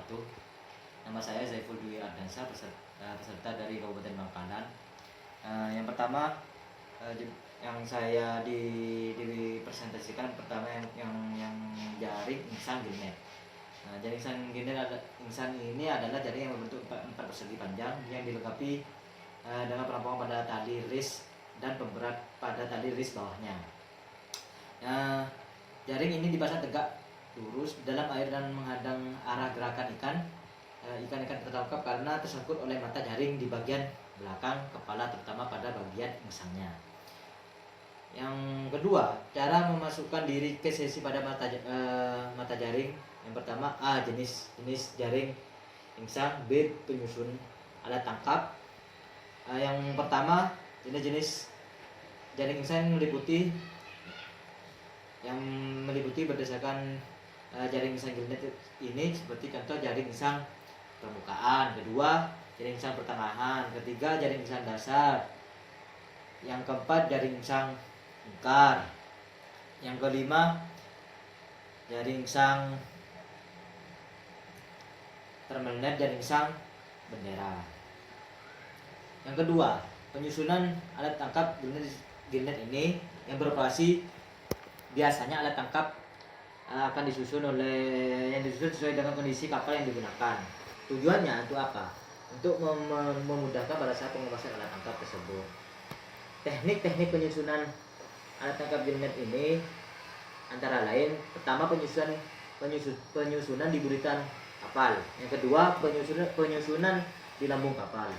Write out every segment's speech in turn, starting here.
wabarakatuh. Nama saya Zaiful Dwi Ardansa, peserta dari Kabupaten Bangkalan. Yang pertama, yang saya dipresentasikan pertama yang jaring insang gilnet. Jaring insang ini adalah jaring yang berbentuk 4 persegi panjang yang dilengkapi dengan perampungan pada tali ris dan pemberat pada tali ris bawahnya. Jaring ini dipasang tegak lurus dalam air dan menghadang arah gerakan ikan. Ikan-ikan tertangkap karena tersangkut oleh mata jaring di bagian belakang kepala, terutama pada bagian insangnya. Yang kedua, cara memasukkan diri ke sesi pada mata jaring. Yang pertama, A. Jenis jaring insang. B. Penyusun alat tangkap. Yang pertama, jenis jaring insang meliputi berdasarkan jaring insang gilnet ini, seperti contoh jaring insang permukaan, kedua jaring insang pertengahan, ketiga jaring insang dasar, yang keempat jaring insang lingkar, yang kelima jaring insang termelenet, jaring insang bendera. Yang kedua, penyusunan alat tangkap gilnet ini yang beroperasi biasanya alat tangkap akan disusun sesuai dengan kondisi kapal yang digunakan. Tujuannya untuk apa? Untuk memudahkan pada saat pengoperasian alat tangkap tersebut. Teknik-teknik penyusunan alat tangkap gilnet ini antara lain, pertama penyusunan di buritan kapal. Yang kedua, penyusunan di lambung kapal.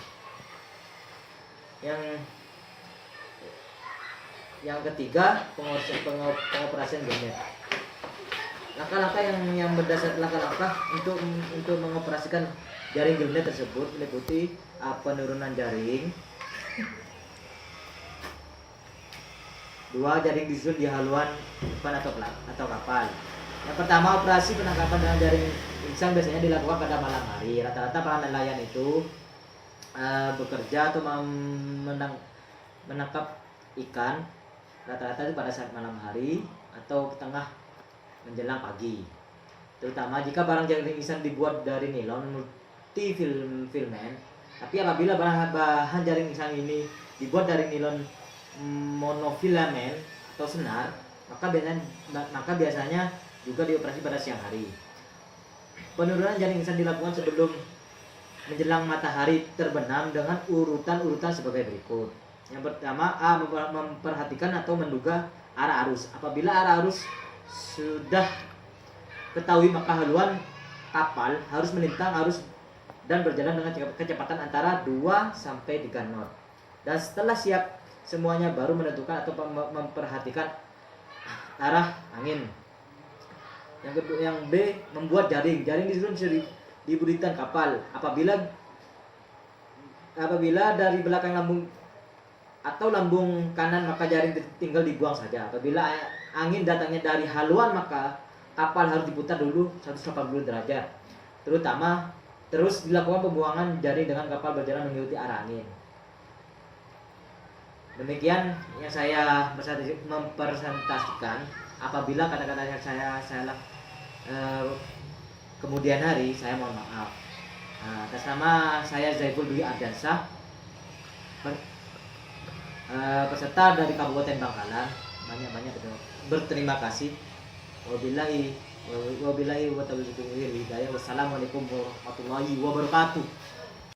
Yang ketiga, pengoperasian gilnet. Langkah-langkah yang berdasar langkah-langkah untuk mengoperasikan jaring gilnet tersebut meliputi penurunan jaring. 2. Jaring disusun di haluan depan atau kapal. Yang pertama, operasi penangkapan dengan jaring insang biasanya dilakukan pada malam hari. Rata-rata para nelayan itu bekerja atau menangkap ikan rata-rata itu pada saat malam hari atau tengah menjelang pagi. Terutama jika barang jaring insang dibuat dari nilon multi filament. Tapi apabila bahan jaring insang ini dibuat dari nilon monofilament atau senar, maka biasanya juga dioperasi pada siang hari. Penurunan jaring insang dilakukan sebelum menjelang matahari terbenam dengan urutan sebagai berikut. Yang pertama, A. Memperhatikan atau menduga arah arus. Apabila arah arus sudah ketahui, maka haluan kapal harus melintang arus dan berjalan dengan kecepatan antara 2-3 knot. Dan setelah siap semuanya, baru menentukan atau memperhatikan arah angin. Yang B. Membuat jaring. Jaring disusun di buritan kapal. Apabila dari belakang lambung atau lambung kanan, maka jaring tinggal dibuang saja. Apabila angin datangnya dari haluan, maka kapal harus diputar dulu 180 derajat. Terus dilakukan pembuangan jaring dengan kapal berjalan mengikuti arah angin. Demikian yang saya mempresentasikan. Apabila kata-kata yang saya salah kemudian hari, saya mohon maaf. Atas nama saya Zaiful Dwi Ardansa, peserta dari Kabupaten Bangkalan, banyak berterima kasih. Wabillahi wa taufiq hidayah. Wassalamualaikum warahmatullahi wabarakatuh.